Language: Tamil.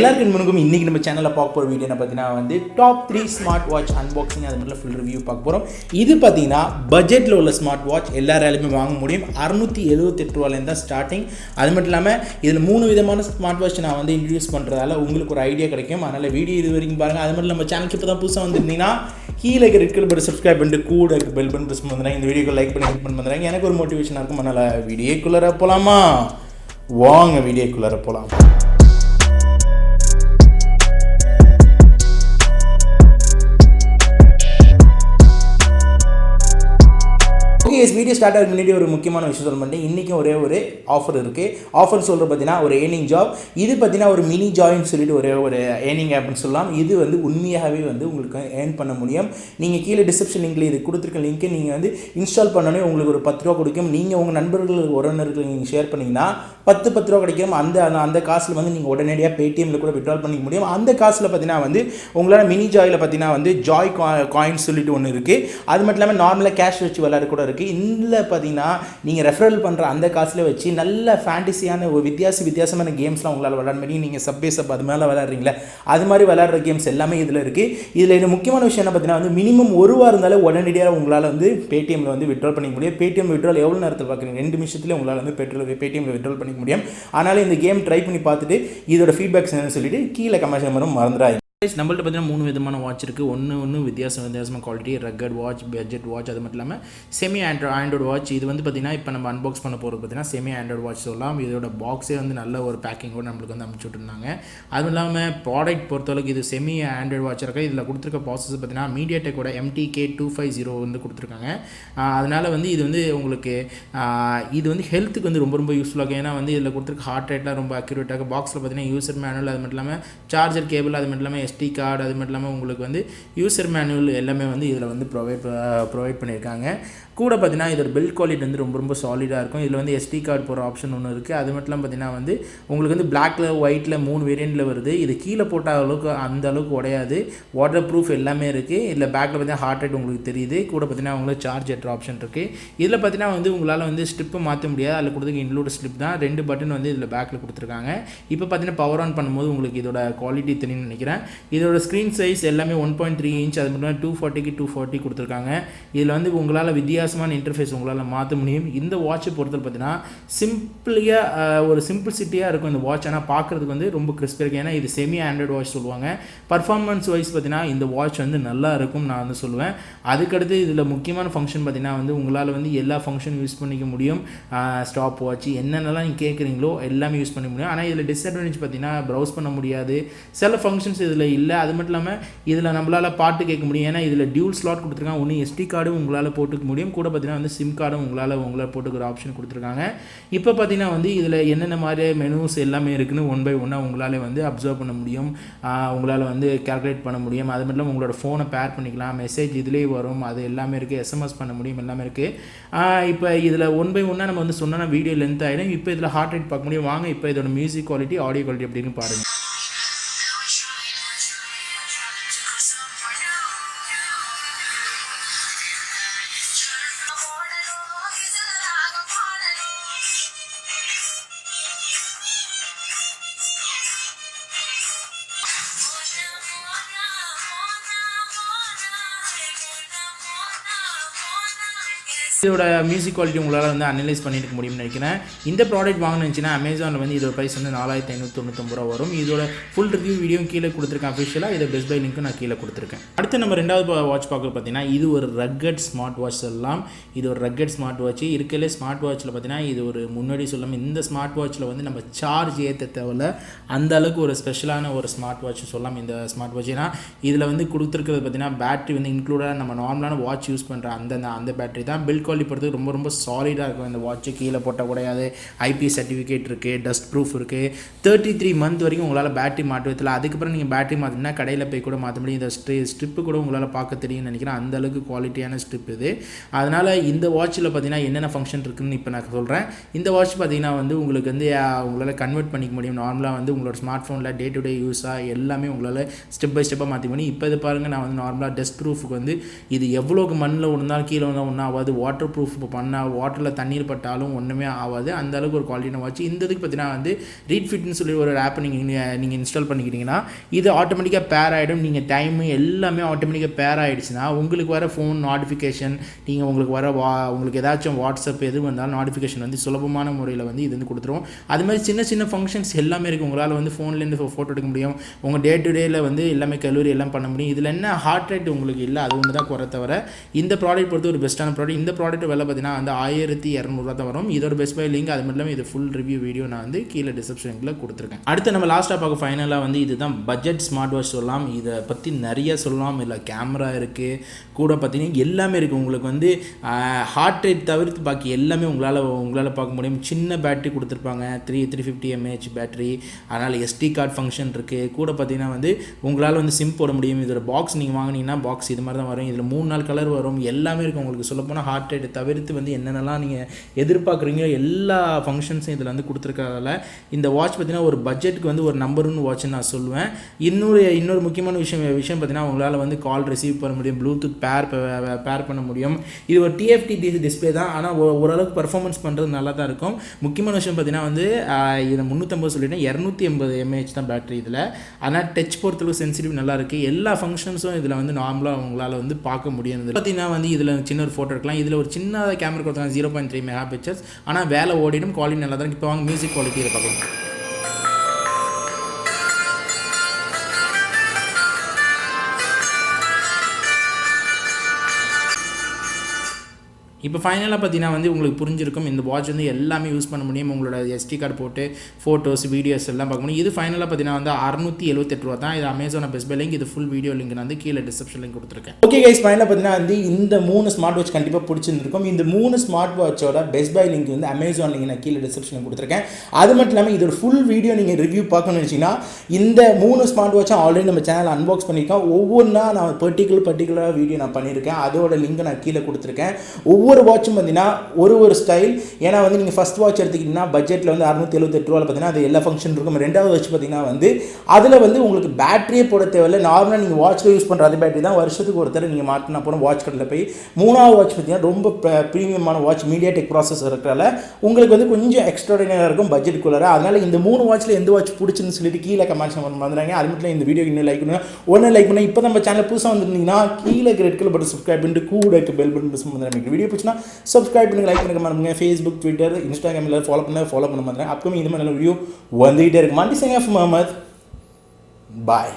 எல்லாருக்கும் முன்னுக்கும் இன்றைக்கி நம்ம சேனலில் பார்க்க போகிற வீடியோ என்ன பார்த்தீங்கன்னா வந்து டாப் 3 ஸ்மார்ட் வாட்ச் அன்பாக்சிங் அது மட்டும் ஃபுல் ரிவ்யூ பார்க்க போகிறோம். இது பார்த்தீங்கன்னா பட்ஜெட்டில் உள்ள ஸ்மார்ட் வாட்ச் எல்லாராலையுமே வாங்க முடியும். 678 ரூபாயிலேருந்து தான் ஸ்டார்டிங். அது மட்டும் இல்லாமல் இதில் 3 விதமான ஸ்மார்ட் வாட்ச் நான் வந்து இன்ட்ரடியூஸ் பண்ணுறதால உங்களுக்கு ஒரு ஐடியா கிடைக்கும். அதனால் வீடியோ இது வரைக்கும் பாருங்கள். அது மட்டும் நம்ம சேனலுக்கு இப்போ தான் புதுசாக வந்துருந்தீங்கன்னா கீழே இருக்க ரெட் கலர் சப்ஸ்கிரைப் பண்ணிட்டு கூட பெல் பட்டன் ப்ரெஸ் பண்ணுறாங்க. இந்த வீடியோக்கு லைக் பண்ணி ஹெல்ப் பண்ணுறாங்க. எனக்கு ஒரு மோட்டிவேஷனாக இருக்கும். அதனால் வீடியோக்குள்ளே போகலாமா? வாங்க வீடியோக்குள்ளே போகலாம். வீடியோ ஸ்டார்ட் ஆகிறதுக்கு முன்னாடி ஒரு முக்கியமான விஷயம் சொல்ல மாட்டேன். இன்றைக்கும் ஒரு ஆஃபர் இருக்குது. ஆஃபர் சொல்கிற பார்த்தீங்கன்னா ஒரு ஏர்னிங் ஜாப். இது பார்த்தீங்கன்னா ஒரு மினி ஜாயின்னு சொல்லிட்டு ஒரு ஏர்னிங் ஆப்னு சொல்லலாம். இது வந்து உண்மையாகவே வந்து உங்களுக்கு ஏர்ன் பண்ண முடியும். நீங்கள் கீழே டிஸ்கிரிப்ஷன் லிங்கில் இது கொடுத்துருக்க லிங்க்கை நீங்கள் வந்து இன்ஸ்டால் பண்ணோன்னே உங்களுக்கு ஒரு 10 ரூபா கொடுக்கும். நீங்கள் உங்கள் நண்பர்கள் உறவினர்கள் நீங்கள் ஷேர் பண்ணிங்கன்னா 10 ரூபா கிடைக்கும். அந்த காசில் வந்து நீங்கள் உடனடியாக பேடிஎம்மில் கூட விட்ரால் பண்ணிக்க முடியும். அந்த காசில் பார்த்தீங்கன்னா வந்து உங்களால் மினி ஜாயில் பார்த்தீங்கன்னா வந்து ஜாய் காயின்னு சொல்லிட்டு ஒன்று இருக்குது. அது மட்டும் இல்லாமல் நார்மலாக கேஷ் வச்சு விளையாட கூட இருக்குது. இதில் பார்த்தீங்கன்னா நீங்கள் ரெஃபரல் பண்ணுற அந்த காசில் வச்சு நல்ல ஃபேண்டசியான ஒரு வித்தியாசமான கேம்ஸ்லாம் உங்களால் விளையாட முடியும். நீங்கள் சப் அது மேலே விளையாடுறீங்களா, அது மாதிரி விளையாடுற கேம்ஸ் எல்லாமே இதில் இருக்குது. இதில் இது முக்கியமான விஷயம் என்ன பார்த்தீங்கன்னா வந்து மினிமம் 1 வாரம் இருந்தாலும் உடனடியாக உங்களால் வந்து பேடிஎம்மில் வந்து விட்ரால் பண்ணிக்க முடியும். பேடிஎம் விட்ரால் எவ்வளோ நேரத்தில் பார்க்குறீங்க? 2 நிமிஷத்தில் உங்களால் வந்து பேடிஎம்மில் விட்ரால் பண்ணிக்க முடியும். அதனால் இந்த கேம் ட்ரை பண்ணி பார்த்துட்டு இதோட ஃபீட்பேக்ஸ் என்னன்னு சொல்லிட்டு கீழே கமெண்ட் பண்ண மறந்துடாது. நம்மள்ட்ட பார்த்தீங்கன்னா 3 விதமான வாட்ச் இருக்குது. ஒன்று வித்தியாசமான quality rugged watch, budget watch, அது மட்டும் இல்லாமல் செமி ஆண்ட்ராய்டு வாட்ச். இது வந்து பார்த்தீங்கன்னா இப்போ நம்ம அன்பாக்ஸ் பண்ண போகிறது பார்த்தீங்கன்னா செமி ஆண்ட்ராய்டு வாட்ச் சொல்லலாம். இதோட பாக்ஸே வந்து நல்ல ஒரு பேக்கிங்கோடு நம்மளுக்கு வந்து அனுப்பிச்சி விட்டுருந்தாங்க. அதுவும் இல்லாமல் ப்ராடக்ட் பொறுத்தளவுக்கு இது செமி ஆண்ட்ராய்டு வாட்ச் இருக்குது. இதில் கொடுத்துருக்க ப்ராசஸ் பார்த்தீங்கன்னா மீடியாடெக்கோட �MTK250 வந்து கொடுத்துருக்காங்க. அதனால் வந்து இது வந்து உங்களுக்கு இது வந்து ஹெல்த்துக்கு வந்து ரொம்ப யூஸ்ஃபுல்லாக இருக்கும். ஏன்னா வந்து இதில் கொடுத்துருக்க ஹார்ட் ரேட்லாம் ரொம்ப அக்யூரேட்டாக. பாக்ஸில் பார்த்தீங்கன்னா யூசர் மேனுவல், அது மட்டும் இல்லாமல் சார்ஜர் கேபிள், அது மட்டும் இல்லாமல் SD கார்டு, அது மட்டும் இல்லாமல் உங்களுக்கு வந்து யூசர் மேனுவல் எல்லாமே வந்து இதில் வந்து ப்ரொவைட் பண்ணியிருக்காங்க. கூட பார்த்தீங்கன்னா இதோட பில்ட் குவாலிட்டி வந்து ரொம்ப சாலிடாக இருக்கும். இதில் வந்து SD கார்டு போகிற ஆப்ஷன் ஒன்று இருக்குது. அது மட்டும் இல்லாமல் பார்த்தீங்கன்னா வந்து உங்களுக்கு வந்து பிளாக்ல ஒயிட்டில் 3 வேரியண்ட்டில் வருது. இது கீழே போட்ட அளவுக்கு அந்த அளவுக்கு உடையாது. வாட்டர் ப்ரூஃப் எல்லாமே இருக்குது. இதில் பேக்கில் பார்த்தீங்கன்னா ஹார்ட் ரேட் உங்களுக்கு தெரியுது. கூட பார்த்தீங்கன்னா உங்களுக்கு சார்ஜ் ஏற்ற ஆப்ஷன் இருக்குது. இதில் பார்த்தீங்கன்னா வந்து உங்களால் வந்து ஸ்ட்ரிப்பு மாற்ற முடியாது. அதில் கொடுத்துருக்க இன்க்ளூட் ஸ்ட்ரிப் தான். 2 பட்டன் வந்து இதில் பேக்கில் கொடுத்துருக்காங்க. இப்போ பார்த்தீங்கன்னா பவர் ஆன் பண்ணும்போது உங்களுக்கு இதோட குவாலிட்டி தெரியும்னு நினைக்கிறேன். இதோட ஸ்க்ரீன் சைஸ் எல்லாமே 1.3 இன்ச், அது மட்டும் 240x240 கொடுத்துருக்காங்க. இதில் வந்து உங்களால் வித்தியாசமான இன்டர்ஃபேஸ் உங்களால் மாற்ற முடியும். இந்த வாட்சை பொறுத்தவரை பார்த்தீங்கன்னா ஒரு சிம்பிள்சிட்டியாக இருக்கும் இந்த வாட்ச். ஆனால் பார்க்குறதுக்கு வந்து ரொம்ப கிறிஸ்பியாக இருக்குது. ஏன்னா இது செமி ஆண்ட்ராய்டு வாட்ச் சொல்லுவாங்க. பர்ஃபார்மன்ஸ் வைஸ் பார்த்தீங்கன்னா இந்த வாட்ச் வந்து நல்லா இருக்கும் நான் வந்து சொல்லுவேன். அதுக்கடுத்து இதில் முக்கியமான ஃபங்க்ஷன் பார்த்தீங்கன்னா வந்து உங்களால் வந்து எல்லா ஃபங்க்ஷனும் யூஸ் பண்ணிக்க முடியும். ஸ்டாப் வாட்ச் என்னென்னலாம் நீங்கள் கேட்குறீங்களோ எல்லாமே யூஸ் பண்ணிக்க முடியும். ஆனால் இதில் டிஸ்அட்வான்டேஜ் பார்த்தீங்கன்னா ப்ரௌஸ் பண்ண முடியாது. சில ஃபங்க்ஷன்ஸ் இதில் இல்லை. அது மட்டும் இல்லாமல் இதில் நம்மளால் பாட்டு கேட்க முடியும். ஏன்னா இதில் டியூல் ஸ்லாட் கொடுத்துருக்காங்க. ஒன்று SD கார்டும் உங்களால் போட்டுக்க முடியும். கூட பார்த்தீங்கன்னா வந்து சிம் கார்டும் உங்களால் போட்டுக்கிற ஆப்ஷன் கொடுத்துருக்காங்க. இப்போ பார்த்தீங்கன்னா வந்து இதில் என்னென்ன மாதிரி மெனூஸ் எல்லாமே இருக்குன்னு 1 by 1 உங்களால் வந்து அப்சர்வ் பண்ண முடியும். உங்களால் வந்து கால்குலேட் பண்ண முடியும். அது மட்டும் இல்லாமல் உங்களோட ஃபோனை பேர் பண்ணிக்கலாம். மெசேஜ் இதிலே வரும். அது எல்லாமே இருக்குது. SMS பண்ண முடியும். எல்லாமே இருக்குது. இப்போ இதில் 1 by 1 நம்ம வந்து சொன்னால் வீடியோ லென்த் ஆகிடும். இப்போ இதில் ஹார்ட் ரேட் பார்க்க முடியும். வாங்க இப்போ இதோட மியூசிக் குவாலிட்டி, ஆடியோ குவாலிட்டி எப்படின்னு பாருங்கள். இதோட மியூசிக் குவாலிட்டி உங்களால் வந்து அனலைஸ் பண்ணிட்டு முடியும்னு நினைக்கிறேன். இந்த ப்ராடக்ட் வாங்கினுச்சுன்னா அமேசானில் வந்து இதோட ப்ரைஸ் வந்து 4599 ரூபா வரும். இதோட ஃபுல் ரிவ்யூ வீடியோ கீழே கொடுத்துருக்கேன். அஃபிஷியலாக இதை பெஸ்ட் பை லிங்க்கும் நான் கீழே கொடுத்துருக்கேன். அடுத்து நம்ம 2வது வாட்ச் பார்க்க பார்த்தீங்கன்னா இது ஒரு ரக்கட் ஸ்மார்ட் வாட்ச் சொல்லலாம். இது ஒரு ரக்கட் ஸ்மார்ட் வாட்ச். இருக்கலே ஸ்மார்ட் வாட்சில் பார்த்தீங்கன்னா இது ஒரு முன்னாடி சொல்லாமல் இந்த ஸ்மார்ட் வாட்சில் வந்து நம்ம சார்ஜ் ஏற்ற தேவையில்ல. அந்த அளவுக்கு ஒரு ஸ்பெஷலான ஒரு ஸ்மார்ட் வாட்ச் சொல்லலாம் இந்த ஸ்மார்ட் வாட்ச். ஏன்னா இதில் வந்து கொடுத்துருக்கிறது பார்த்தீங்கன்னா பேட்டரி வந்து இன்க்ளூடாக நம்ம நார்மலான வாட்ச் யூஸ் பண்ணுற அந்த பேட்டரி தான். பில்ட் குவாலிட்டி பொறுத்து ரொம்ப சாலிடாக இருக்கும். இந்த வாட்சு கீழே போட்டால் உடையாது. IP சர்டிஃபிகேட் இருக்குது. டஸ்ட் ப்ரூஃப் இருக்குது. 33 மந்த் வரைக்கும் உங்களால் பேட்டரி மாற்றுவதில்லை. அதுக்கப்புறம் நீங்கள் பேட்டரி மாற்றினா கடையில் போய் கூட மாற்ற முடியும். இந்த ஸ்ட்ரிப்பு கூட உங்களால் பார்க்க தெரியும்னு நினைக்கிறேன். அந்த அளவுக்கு குவாலிட்டியான ஸ்ட்ரிப் இது. அதனால் இந்த வாட்சில் பார்த்தீங்கன்னா என்னென்ன ஃபங்க்ஷன் இருக்குதுன்னு இப்போ நான் சொல்கிறேன். இந்த வாட்ச் பார்த்தீங்கன்னா வந்து உங்களுக்கு வந்து உங்களால் கன்வெர்ட் பண்ணிக்க முடியும். நார்மலாக வந்து உங்களோட ஸ்மார்ட் ஃபோனில் டே டு டே யூஸாக எல்லாமே உங்களால் ஸ்டெப் பை ஸ்டெப்பாக மாற்றிக்க முடியும். இப்போ இது பாருங்கள், நான் வந்து நார்மலாக டஸ்ட் ப்ரூஃபுக்கு வந்து இது எவ்வளோக்கு மண்ணில் விழுந்தாலும் கீழே வந்தால் ஒன்றும் ஆகாது. வாட்டர் வாட்டர் ப்ரூஃப் பண்ணால் வாட்டரில் தண்ணீர் பட்டாலும் ஒன்றுமே ஆகாது, அந்த அளவுக்கு ஒரு குவாலிட்டியான வாட்ச். இந்த இதுக்கு பார்த்தீங்கன்னா வந்து ரீட் ஃபிட்னு சொல்லி ஒரு ஆப் நீங்கள் இன்ஸ்டால் பண்ணிக்கிட்டீங்கன்னா இது ஆட்டோமேட்டிக்காக பேர் ஆகிடும். நீங்கள் டைமு எல்லாமே ஆட்டோமேட்டிக்காக பேர் ஆகிடுச்சுன்னா உங்களுக்கு வர ஃபோன் நோட்டிஃபிகேஷன், நீங்கள் உங்களுக்கு வர உங்களுக்கு ஏதாச்சும் வாட்ஸ்அப் எது வந்தாலும் நோட்டிஃபிகேஷன் வந்து சுலபமான முறையில் வந்து இது வந்து கொடுத்துரும். அது மாதிரி சின்ன சின்ன ஃபங்க்ஷன்ஸ் எல்லாமே இருக்குது. உங்களால் வந்து ஃபோன்லேருந்து ஃபோட்டோ எடுக்க முடியும், உங்கள் டே டு டேயில் வந்து எல்லாமே கல்லூரி எல்லாம் பண்ண முடியும். இதில் என்ன ஹார்ட் ரேட் உங்களுக்கு இல்லை, அது ஒன்று தான் குறை தவிர இந்த ப்ராடக்ட் பொறுத்து ஒரு பெஸ்ட்டான ப்ராடக்ட். இந்த ப்ராடக்ட் விலை பார்த்தீங்கன்னா வந்து 1200 தான் வரும். இதோட பெஸ்ட் பை லிங்க், அது மட்டும் இல்லாமல் இது ஃபுல் ரிவ்யூ வீடியோ நான் வந்து கீழே டிஸ்கிரிப்ஷனில் கொடுத்துருக்கேன். அடுத்து நம்ம லாஸ்ட்டாக பார்க்க ஃபைனலாக வந்து இதுதான் பட்ஜெட் ஸ்மார்ட் வாட்ச் சொல்லலாம். இதை பற்றி நிறைய சொல்லலாம். இல்லை கேமரா இருக்குது, கூட பார்த்தீங்கன்னா எல்லாமே இருக்குது. உங்களுக்கு வந்து ஹார்ட் ரேட் தவிர்த்து பாக்கி எல்லாமே உங்களால் பார்க்க முடியும். சின்ன பேட்டரி கொடுத்துருப்பாங்க, 350 mAh பேட்டரி, அதனால் SD கார்டு ஃபங்க்ஷன் இருக்குது. கூட பார்த்தீங்கன்னா வந்து உங்களால் வந்து சிம் போட முடியும். இதோட பாக்ஸ் நீங்கள் வாங்கினீங்கன்னா பாக்ஸ் இது மாதிரி தான் வரும். இதில் 3-4 கலர் வரும், எல்லாமே இருக்குது. உங்களுக்கு சொல்லப்போனால் ஹார்ட் ரேட் தவிர்த்து வந்து என்னென்னலாம் நீங்கள் எதிர்பார்க்குறீங்களோ எல்லா ஃபங்க்ஷன்ஸும் இதில் வந்து கொடுத்துருக்கறதால இந்த வாட்ச் பார்த்தீங்கன்னா ஒரு பட்ஜெட்டுக்கு வந்து ஒரு நம்பர் 1 வாட்ச்னு நான் சொல்லுவேன். இன்னொரு முக்கியமான விஷயம் பார்த்தீங்கன்னா உங்களால் வந்து கால் ரிசீவ் பண்ண முடியும், ப்ளூடூத் பேர் பண்ண முடியும். இது ஒரு TFT டிஸ்பிளே தான், ஆனால் ஓரளவுக்கு பர்ஃபார்மன்ஸ் பண்ணுறது நல்லா தான் இருக்கும். முக்கியமான விஷயம் பார்த்தீங்கன்னா வந்து இதை 350 சொல்லிட்டேன், 280 mAh தான் பேட்டரி இதில். ஆனால் டச் பொறுத்தளவு சென்சிட்டிவ் நல்லா இருக்குது. எல்லா ஃபங்க்ஷன்ஸும் இதில் வந்து நார்மலாக உங்களால் வந்து பார்க்க முடியும். பார்த்தீங்கன்னா வந்து இதில் சின்ன ஒரு ஃபோட்டோ எடுக்கலாம். இதில் ஒரு சின்ன கேமரா கொடுத்தாங்க 0.3 MP, ஆனால் வேலை ஓடிடும், குவாலிட்டி நல்லா தான். இப்போ வாங்க மியூசிக் குவாலிட்டி இதை பார்க்கலாம். இப்போ ஃபைனலாக பார்த்தீங்கன்னா வந்து உங்களுக்கு புரிஞ்சிருக்கும், இந்த வாட்ச் வந்து எல்லாமே யூஸ் பண்ண முடியும். உங்களோட SD கார்டு போட்டு ஃபோட்டோஸ் வீடியோஸ் எல்லாம் பார்க்க முடியும். இது ஃபைனலாக பார்த்தீங்கன்னா வந்து 678 ரூபா தான். இது அமேசான் பெஸ்ட் பை லிங்க், இது ஃபுல் வீடியோ லிங்க் நான் வந்து கீழே டிஸ்கிரிப்ஷன் லிங்க் கொடுத்துருக்கேன். ஓகே கைஸ், ஃபைனலாக பார்த்தீங்கன்னா வந்து இந்த 3 ஸ்மார்ட் வாட்ச் கண்டிப்பாக பிடிச்சிருந்துருக்கும். இந்த 3 ஸ்மார்ட் வாட்சோட பெஸ்ட் பை லிங்க் வந்து அமேசான் லிங்க் நான் கீழே டிஸ்கிரிப்ஷன் கொடுத்துருக்கேன். அது மட்டும் இல்லாமல் இதோட ஃபுல் வீடியோ நீங்கள் ரிவ்யூ பார்க்கணும்னு நினச்சிங்கன்னா இந்த 3 ஸ்மார்ட் வாட்சும் ஆல்ரெடி நம்ம சேனல் அன்பாக்ஸ் பண்ணியிருக்கேன். ஒவ்வொன்றா நான் பர்டிகுலராக வீடியோ நான் பண்ணியிருக்கேன். அதோட லிங்க் நான் கீழே கொடுத்துருக்கேன். ஒவ்வொரு வாட்சும் பார்த்தீங்கன்னா ஒரு ஸ்டைல். ஏன்னா வந்து நீங்கள் ஃபஸ்ட் வாட்ச் எடுத்துக்கிட்டிங்கன்னா பட்ஜெட்டில் வந்து 678 ரூபாயில் பார்த்தீங்கன்னா அது எல்லா ஃபங்க்ஷன் இருக்கும். ரெண்டாவது வாட்ச் பார்த்தீங்கன்னா வந்து அதில் வந்து உங்களுக்கு பேட்டரியே போட தேவையில்லை. நார்மலாக நீங்கள் வாட்சில் யூஸ் பண்ணுற அதே பேட்டரி தான் வருஷத்துக்கு ஒருத்தர் நீங்கள் மாற்றினா போன வாட்ச் கடையில் போய். மூணாவது வாட்ச் பார்த்தீங்கன்னா ரொம்ப ப்ரீமியமான வாட்ச், மீடியாடெக் ப்ராசஸர் இருக்கிறதால உங்களுக்கு வந்து கொஞ்சம் எக்ஸ்ட்ராடினரியாக இருக்கும் பட்ஜெட்டுக்குள்ளார. அதனால் இந்த 3 வாட்சில் எந்த வாட்ச் பிடிச்சுன்னு சொல்லிட்டு கீழே கமெண்ட்ஸ் பண்ணுறாங்க. அது மட்டும் இந்த வீடியோ இன்னும் லைக் பண்ணுங்கள். ஒன்று லைக் பண்ணால் இப்போ நம்ம சேனல் புதுசாக வந்துருந்தீங்கன்னா கீழே ரெட் கலர் பட்டன் சப்ஸ்கிரைப் பண்ணிட்டு கூட பெல் பட்டன் ப்ரெஸ் பண்ணுங்க. வீடியோ பிடிச்சினா சப்ஸ்கிரைப் பண்ணுங்க, லைக் பண்ணுங்க, மறந்துங்க. ஃபேஸ்புக், ட்விட்டர், இன்ஸ்டாகிராமில் ஃபாலோ பண்ண மாதிரி அப்கமிங் இது மாதிரி வீடியோ வந்துகிட்டே இருக்கு. மண்டி சிங் ஆஃப் முகமது. பாய்.